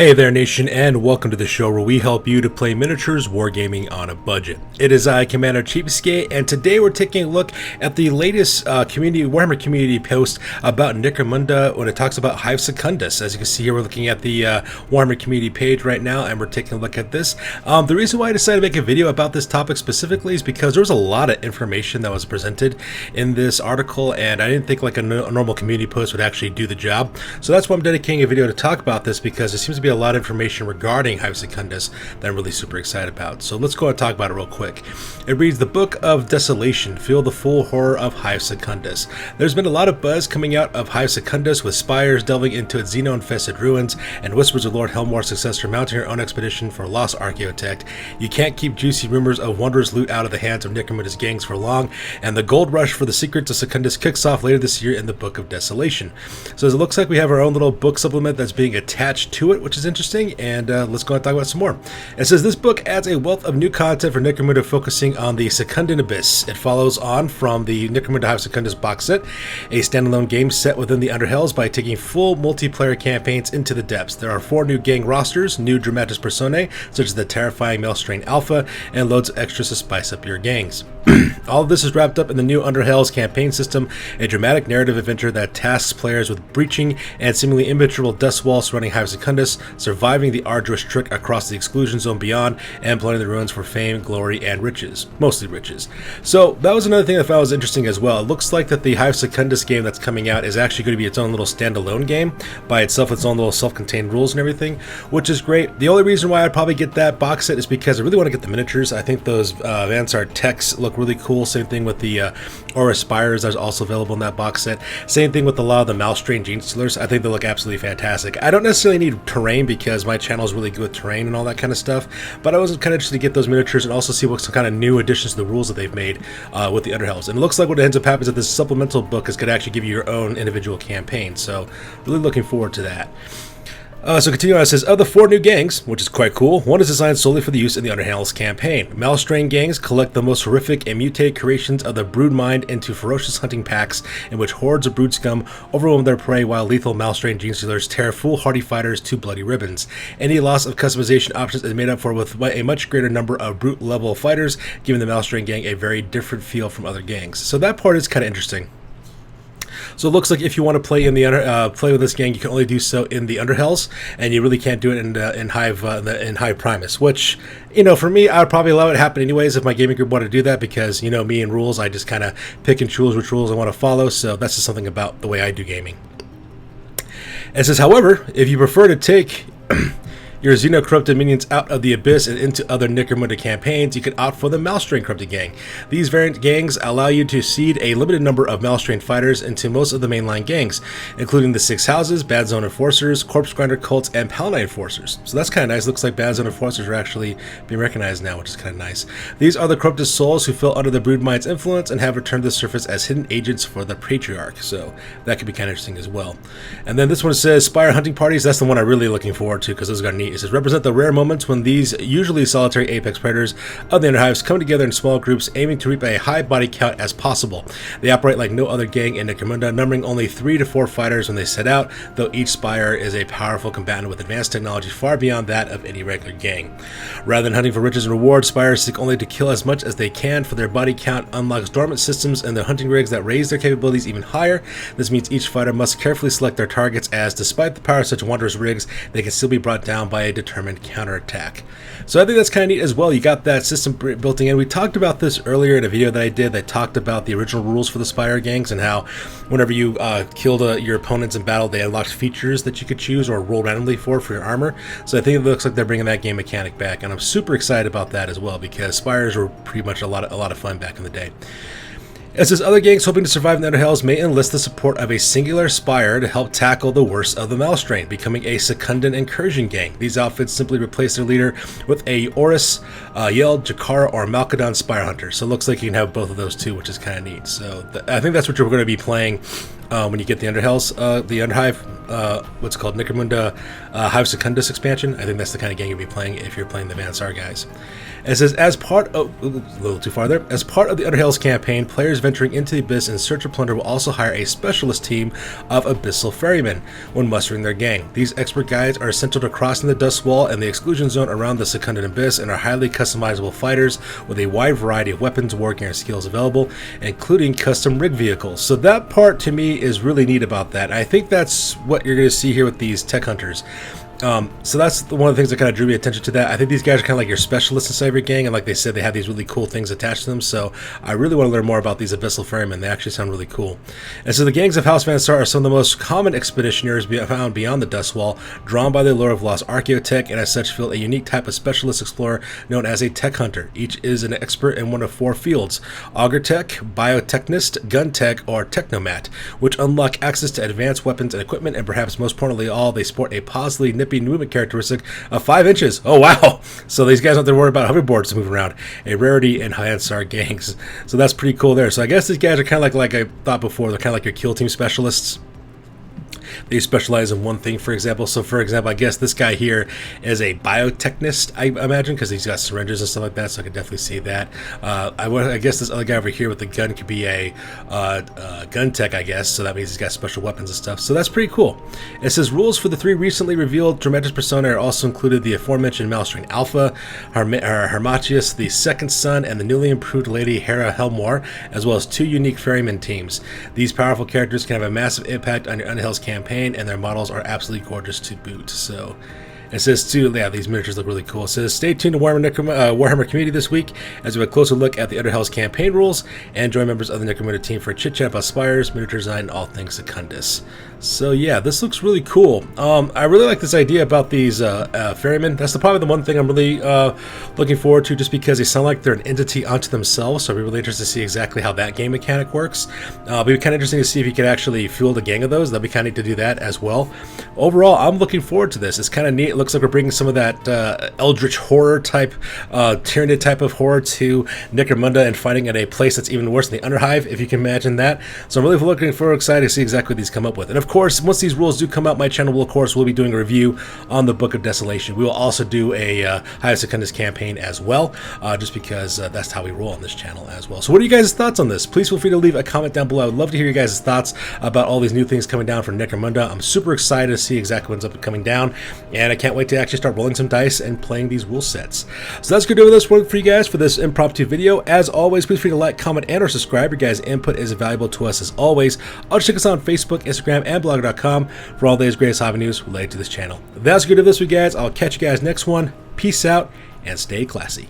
Hey there nation, and welcome to the show where we help you to play miniatures wargaming on a budget. It is I, Commander Cheapskate, and today we're taking a look at the latest Warhammer community post about Necromunda when it talks about Hive Secundus. As you can see here, we're looking at the Warhammer community page right now, and we're taking a look at this. The reason why I decided to make a video about this topic specifically is because there was a lot of information that was presented in this article, and I didn't think like a normal community post would actually do the job. So that's why I'm dedicating a video to talk about this, because it seems to be a lot of information regarding Hive Secundus that I'm really super excited about. So let's go and talk about it real quick. It reads, the Book of Desolation, feel the full horror of Hive Secundus. There's been a lot of buzz coming out of Hive Secundus, with spires delving into its xeno-infested ruins and whispers of Lord Helmwar's successor mounting her own expedition for lost archaeotech. You can't keep juicy rumors of wondrous loot out of the hands of Necromunda's gangs for long, and the gold rush for the secrets of Secundus kicks off later this year in the Book of Desolation. So it looks like we have our own little book supplement that's being attached to it, which is interesting, and let's go and talk about some more. It says this book adds a wealth of new content for Necromunda, focusing on the Secundan Abyss. It follows on from the Necromunda Hive Secundus box set, a standalone game set within the Underhells by taking full multiplayer campaigns into the depths. There are 4 new gang rosters, new dramatis personae such as the terrifying Maelstrom Alpha, and loads of extras to spice up your gangs. All of this is wrapped up in the new Underhells campaign system, a dramatic narrative adventure that tasks players with breaching and seemingly impenetrable dust walls surrounding Hive Secundus, surviving the arduous trek across the exclusion zone beyond, and plundering the ruins for fame, glory, and riches. Mostly riches. So that was another thing that I found was interesting as well. It looks like that the Hive Secundus game that's coming out is actually going to be its own little standalone game by itself, its own little self-contained rules and everything, which is great. The only reason why I'd probably get that box set is because I really want to get the miniatures. I think those Vansar techs look really cool. Same thing with the Aura Spires that's also available in that box set. Same thing with a lot of the Maelstrom Gene Stealers. I think they look absolutely fantastic. I don't necessarily need terrain because my channel is really good with terrain and all that kind of stuff, but I was kind of interested to get those miniatures and also see what some kind of new additions to the rules that they've made with the Underhells. And it looks like what ends up happening is that this supplemental book is going to actually give you your own individual campaign, so really looking forward to that. So continuing on, it says, of the 4 new gangs, which is quite cool, one is designed solely for the use in the Underhells campaign. Maelstrom gangs collect the most horrific and mutated creations of the brood mind into ferocious hunting packs in which hordes of brood scum overwhelm their prey, while lethal Maelstrom gene stealers tear foolhardy fighters to bloody ribbons. Any loss of customization options is made up for with a much greater number of brute level fighters, giving the Maelstrom gang a very different feel from other gangs. So that part is kind of interesting. So it looks like if you want to play in the play with this gang, you can only do so in the Underhells, and you really can't do it in Hive Primus. Which, you know, for me, I would probably allow it to happen anyways if my gaming group wanted to do that, because, you know, me and rules, I just kind of pick and choose which rules I want to follow. So that's just something about the way I do gaming. It says, however, if you prefer to take your Xeno-corrupted minions out of the Abyss and into other Necromunda campaigns, you can opt for the Maelstrom Corrupted Gang. These variant gangs allow you to seed a limited number of Maelstrom fighters into most of the mainline gangs, including the 6 Houses, Bad Zone Enforcers, Corpse Grinder Cults, and Paladin Enforcers. So that's kind of nice. Looks like Bad Zone Enforcers are actually being recognized now, which is kind of nice. These are the corrupted souls who fell under the Broodmind's influence and have returned to the surface as hidden agents for the Patriarch. So that could be kind of interesting as well. And then this one says Spire Hunting Parties. That's the one I'm really looking forward to, because those are neat. It says, represent the rare moments when these usually solitary apex predators of the Underhives come together in small groups, aiming to reap a high body count as possible. They operate like no other gang in Necromunda, numbering only 3 to 4 fighters when they set out, though each spire is a powerful combatant with advanced technology far beyond that of any regular gang. Rather than hunting for riches and rewards, spires seek only to kill as much as they can, for their body count unlocks dormant systems in their hunting rigs that raise their capabilities even higher. This means each fighter must carefully select their targets, as despite the power of such wondrous rigs, they can still be brought down by a determined counterattack. So I think that's kind of neat as well. You got that system built in. We talked about this earlier in a video that I did that talked about the original rules for the Spire gangs, and how whenever you killed your opponents in battle, they unlocked features that you could choose or roll randomly for your armor. So I think it looks like they're bringing that game mechanic back, and I'm super excited about that as well, because Spires were pretty much a lot of fun back in the day. It says other gangs hoping to survive in the Underhells may enlist the support of a singular spire to help tackle the worst of the Maelstrom, becoming a Secundan incursion gang. These outfits simply replace their leader with a Oris, Yel, Jakara, or Malkadon Spire Hunter. So it looks like you can have both of those too, which is kind of neat. So I think that's what you're going to be playing when you get the Underhells, the Underhive what's called Necromunda Hive Secundus expansion. I think that's the kind of game you'll be playing if you're playing the Vansar guys. It says, as part of, a little too far there, as part of the Underhales campaign, players venturing into the Abyss in search of plunder will also hire a specialist team of Abyssal Ferrymen when mustering their gang. These expert guides are essential to crossing the Dust Wall and the exclusion zone around the Secundus Abyss, and are highly customizable fighters with a wide variety of weapons, wargear, and skills available, including custom rig vehicles. So that part to me is really neat about that. I think that's what you're going to see here with these tech hunters. So that's one of the things that kind of drew me attention to that. I think these guys are kind of like your specialists inside of your gang, and like they said, they have these really cool things attached to them, so I really want to learn more about these Abyssal Ferrymen. They actually sound really cool. And so the gangs of House Vansar are some of the most common expeditionaries found beyond the Dust Wall, drawn by the allure of lost archaeotech, and as such fill a unique type of specialist explorer known as a tech hunter. Each is an expert in one of 4 fields: augur tech, biotechnist, gun tech, or technomat, which unlock access to advanced weapons and equipment, and perhaps most importantly all, they sport a positively nippy movement characteristic of 5 inches. Oh wow! So these guys don't have to worry about hoverboards to move around. A rarity in Vansar gangs. So that's pretty cool there. So I guess these guys are kind of like I thought before, they're kind of like your kill team specialists. They specialize in one thing, for example. So, for example, I guess this guy here is a biotechnist, I imagine, because he's got syringes and stuff like that, so I could definitely see that. I guess this other guy over here with the gun could be a gun tech, I guess, so that means he's got special weapons and stuff. So that's pretty cool. It says, rules for the 3 recently revealed Dramatis Persona are also included the aforementioned Malstring Alpha, Hermatius, the Second Son, and the newly improved Lady Hera Helmore, as well as 2 unique ferryman teams. These powerful characters can have a massive impact on your Underhales campaign, and their models are absolutely gorgeous to boot. So it says too, yeah, these miniatures look really cool. It says, stay tuned to Warhammer community this week as we have a closer look at the Underhales campaign rules, and join members of the Necromunda team for a chit chat about spires, miniature design, and all things Secundus. So yeah, this looks really cool. I really like this idea about these ferrymen. That's probably the one thing I'm really looking forward to, just because they sound like they're an entity unto themselves. So I'll be really interested to see exactly how that game mechanic works. It'll be kind of interesting to see if you could actually field a gang of those. That'd be kind of neat to do that as well. Overall, I'm looking forward to this. It's kind of neat. It looks like we're bringing some of that eldritch horror type, Tyranid type of horror to Necromunda, and fighting at a place that's even worse than the Underhive, if you can imagine that. So I'm really looking forward, excited to see exactly what these come up with. And of course, once these rules do come out, my channel will, of course, will be doing a review on the Book of Desolation. We will also do a Hive Secundus campaign as well, just because that's how we roll on this channel as well. So what are you guys' thoughts on this? Please feel free to leave a comment down below. I would love to hear your guys' thoughts about all these new things coming down from Necromunda. I'm super excited to see exactly what's up and coming down, and I can't wait to actually start rolling some dice and playing these rule sets. So that's going to do this one for you guys for this impromptu video. As always, please feel free to like, comment, and or subscribe. Your guys' input is valuable to us as always. Also check us out on Facebook, Instagram, and blogger.com for all the greatest hobby news related to this channel. That's good of this week, guys. I'll catch you guys next one. Peace out and stay classy.